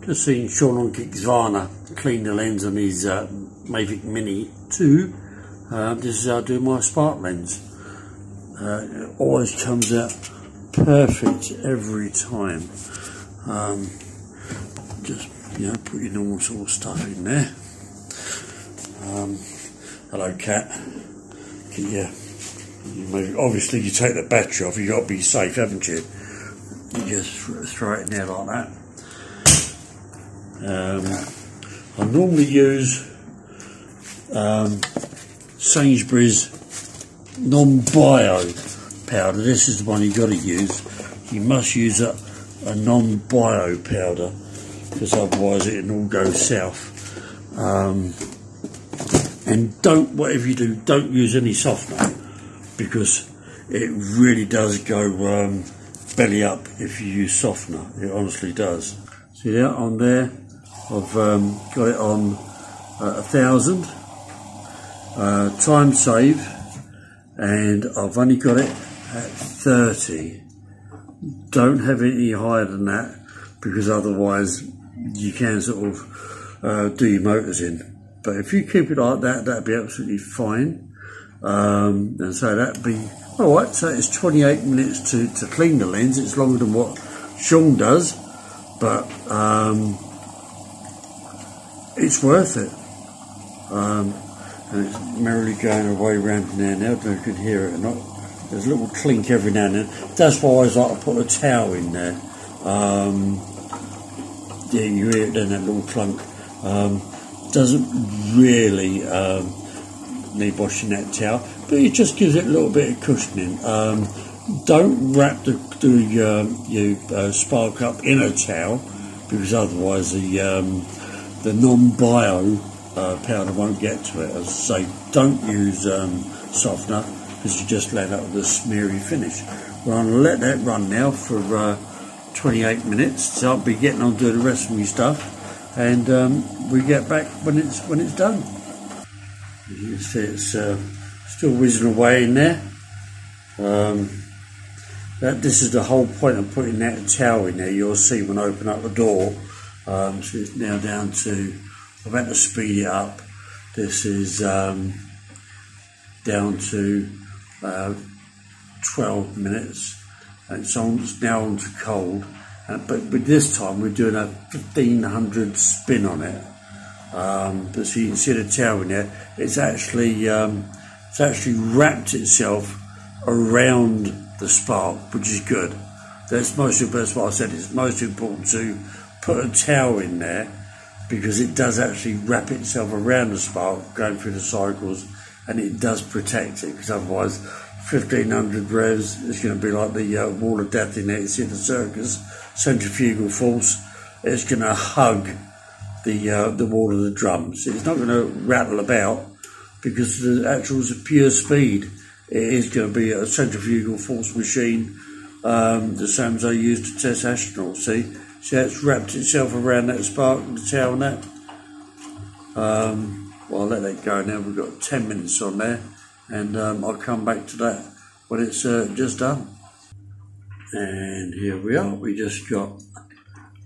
Just seen Sean on geeksvana clean the lens on his Mavic Mini 2. This is how I do my spark lens. It always comes out perfect every time. Just, you know, put your normal sort of stuff in there. Hello, cat. Obviously you take the battery off, you've got to be safe, haven't you? You just throw it in there like that. I normally use Sainsbury's non-bio powder. This is the one you've got to use. You must use a non-bio powder, because otherwise it'll all go south. And whatever you do, don't use any softener, because it really does go belly up if you use softener. It honestly does. See that on there? I've got it on 1000 time save, and I've only got it at 30. Don't have it any higher than that, because otherwise you can sort of do your motors in. But if you keep it like that, that'd be absolutely fine. And so that'd be alright. So it's 28 minutes to clean the lens. It's longer than what Sean does, but it's worth it. And it's merrily going away round there now. I don't know if you can hear it or not. There's a little clink every now and then. That's why I always like to put a towel in there. Yeah, you hear it then, that little clunk. Doesn't really need washing that towel, but it just gives it a little bit of cushioning. Don't wrap the spark up in a towel, because otherwise the non-bio powder won't get to it. As I say, don't use softener, because you just let out the smeary finish. Well, I'm going to let that run now for 28 minutes, so I'll be getting on to the rest of my stuff, and we get back when it's done. As you can see, it's still whizzing away in there. This is the whole point of putting that towel in there. You'll see when I open up the door. So it's now down to, I've had to speed it up. This is down to 12 minutes, and it's now on to cold. But this time we're doing a 1500 spin on it. But so you can see the towel in there. It's actually wrapped itself around the spark, which is good. That's what I said. It's most important to put a towel in there, because it does actually wrap itself around the spark, going through the cycles, and it does protect it. Because otherwise, 1500 revs is going to be like the wall of death in there. You see the circus, centrifugal force. It's going to hug the wall of the drum. So it's not going to rattle about, because the actual pure speed. It is going to be a centrifugal force machine, the same as I used to test astronauts. See how it's wrapped itself around that spark and the towel and that. Well, I'll let that go now. We've got 10 minutes on there, and I'll come back to that when it's just done. And here we are. We just got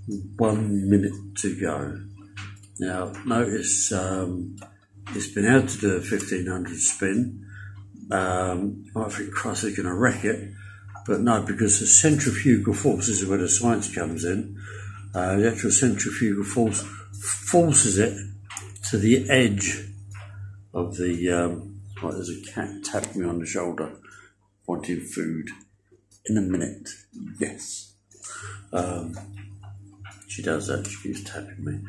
1 minute to go. Now, notice it's been able to do a 1500 spin. You might think Christ is going to wreck it, but no, because the centrifugal force is where the science comes in. The actual centrifugal force forces it to the edge of the. Right, there's a cat tapping me on the shoulder, wanting food. In a minute, yes. She does that. She keeps tapping me.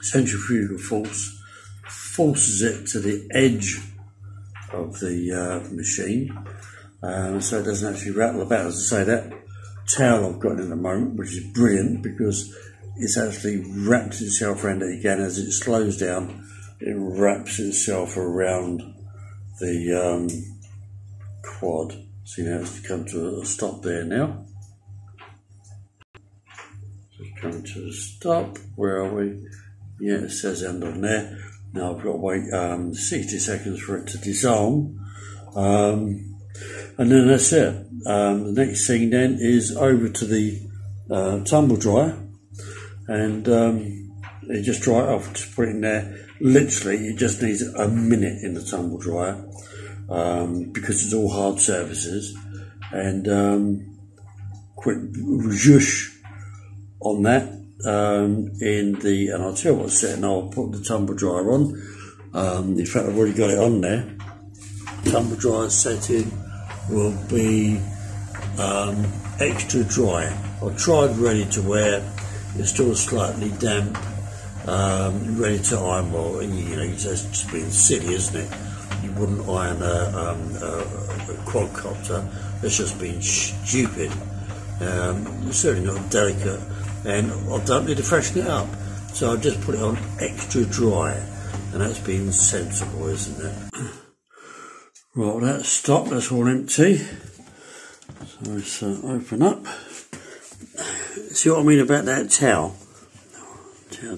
Centrifugal force forces it to the edge of the machine, so it doesn't actually rattle about. As I say, that towel I've got in the moment, which is brilliant, because it's actually wrapped itself around it again. As it slows down, it wraps itself around the quad. See, now it's come to a stop there now. So it's coming to a stop. Where are we? Yeah, it says end on there. Now I've got to wait 60 seconds for it to disarm, and then that's it. The next thing then is over to the tumble dryer, and you just dry it off, just put it in there. Literally, it just needs a minute in the tumble dryer, because it's all hard surfaces, and quick zhoosh on that and I'll tell you what's set, and I'll put the tumble dryer on. In fact, I've already got it on there. Tumble dryer setting will be extra dry. I tried ready to wear. It's still slightly damp. Ready to iron. Well, you know, it's just being silly, isn't it? You wouldn't iron a quadcopter. It's just being stupid. It's certainly not delicate, and I don't need to freshen it up, so I just put it on extra dry, and that's being sensible, isn't it? Right, that's stopped. That's all empty. So let's open up. See what I mean about that towel?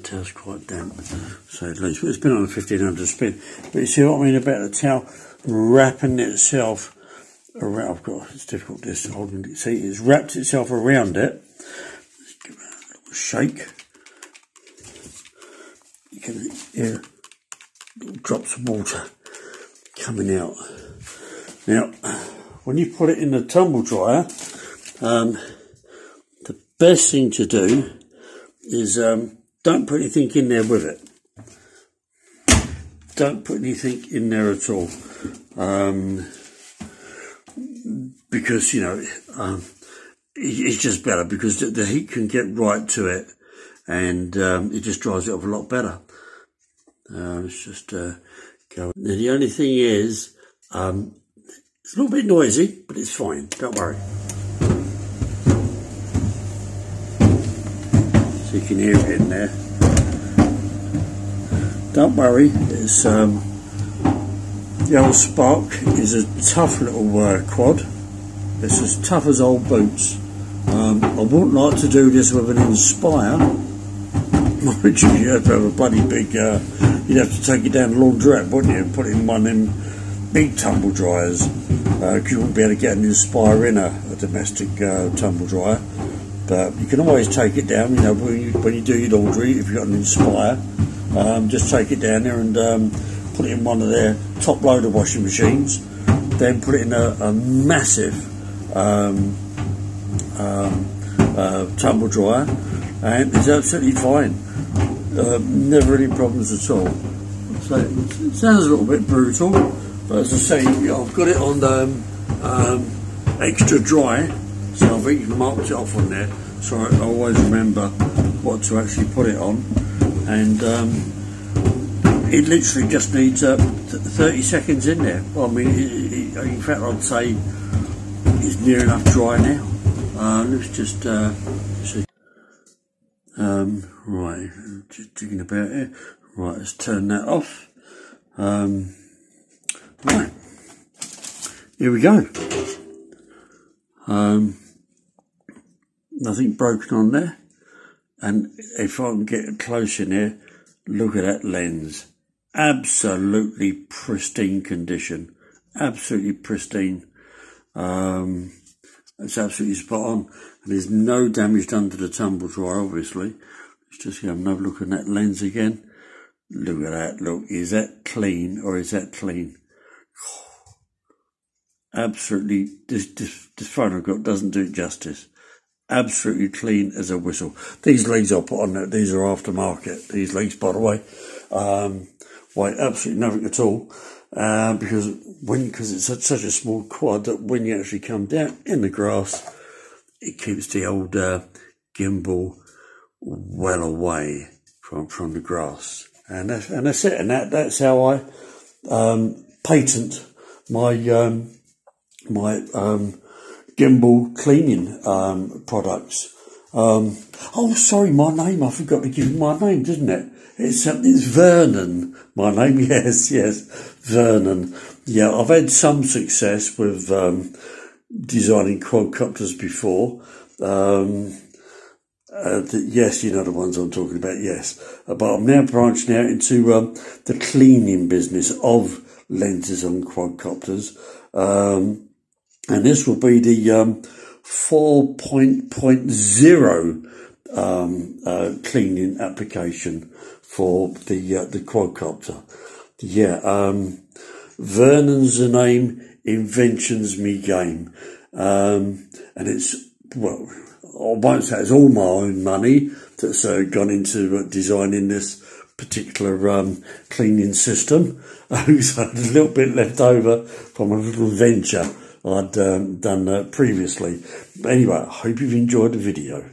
Towel's quite damp, so at least it's been on a 1500 spin. But you see what I mean about the towel wrapping itself around. It's difficult just holding it. See, it's wrapped itself around it. Let's give it a little shake. You can hear little drops of water coming out. Now, when you put it in the tumble dryer, the best thing to do is don't put anything in there with it. Don't put anything in there at all. Because, you know, it's just better, because the heat can get right to it, and it just dries it off a lot better. Let's just go. Now, the only thing is, it's a little bit noisy, but it's fine, don't worry. So you can hear it in there. Don't worry, it's the old Spark is a tough little quad. It's as tough as old boots. I wouldn't like to do this with an Inspire. Mind you, you'd have to have a bloody big, you'd have to take it down the laundrette, wouldn't you, and put it in one of them big tumble dryers, because you wouldn't be able to get an Inspire in a domestic tumble dryer. But you can always take it down, you know, when you do your laundry, if you've got an Inspire, just take it down there and put it in one of their top loader washing machines, then put it in a massive tumble dryer, and it's absolutely fine. Never any problems at all. So it sounds a little bit brutal, but as I say, I've got it on extra dry, so I've even marked it off on there, so I always remember what to actually put it on. And it literally just needs 30 seconds in there. Well, I mean, in fact, I'd say it's near enough dry now. Let's just see. Right, just digging about here. Right, let's turn that off. Right, here we go. Nothing broken on there. And if I can get close in here, look at that lens. Absolutely pristine condition. Absolutely pristine. It's absolutely spot on. And there's no damage done to the tumble dryer, obviously. Let's just have another look at that lens again. Look at that. Look, is that clean or is that clean? Absolutely, this phone I've got doesn't do it justice. Absolutely clean as a whistle. These legs I'll put on there, these are aftermarket. These legs, by the way, weigh absolutely nothing at all, because it's such a small quad that when you actually come down in the grass, it keeps the old gimbal well away from the grass, and that's it. And that's how I patent my gimbal cleaning products. Oh, sorry, my name. I forgot to give you my name, didn't it? It's Vernon. My name, yes, Vernon. Yeah, I've had some success with designing quadcopters before. Yes, you know the ones I'm talking about. Yes, but I'm now branching out into the cleaning business of lenses on quadcopters. And this will be the 4.0 cleaning application for the quadcopter. Yeah, Vernon's the name, invention's me game, and it's, well, I won't say it's all my own money that's gone into designing this particular cleaning system. So a little bit left over from a little venture I'd done previously. But anyway, I hope you've enjoyed the video.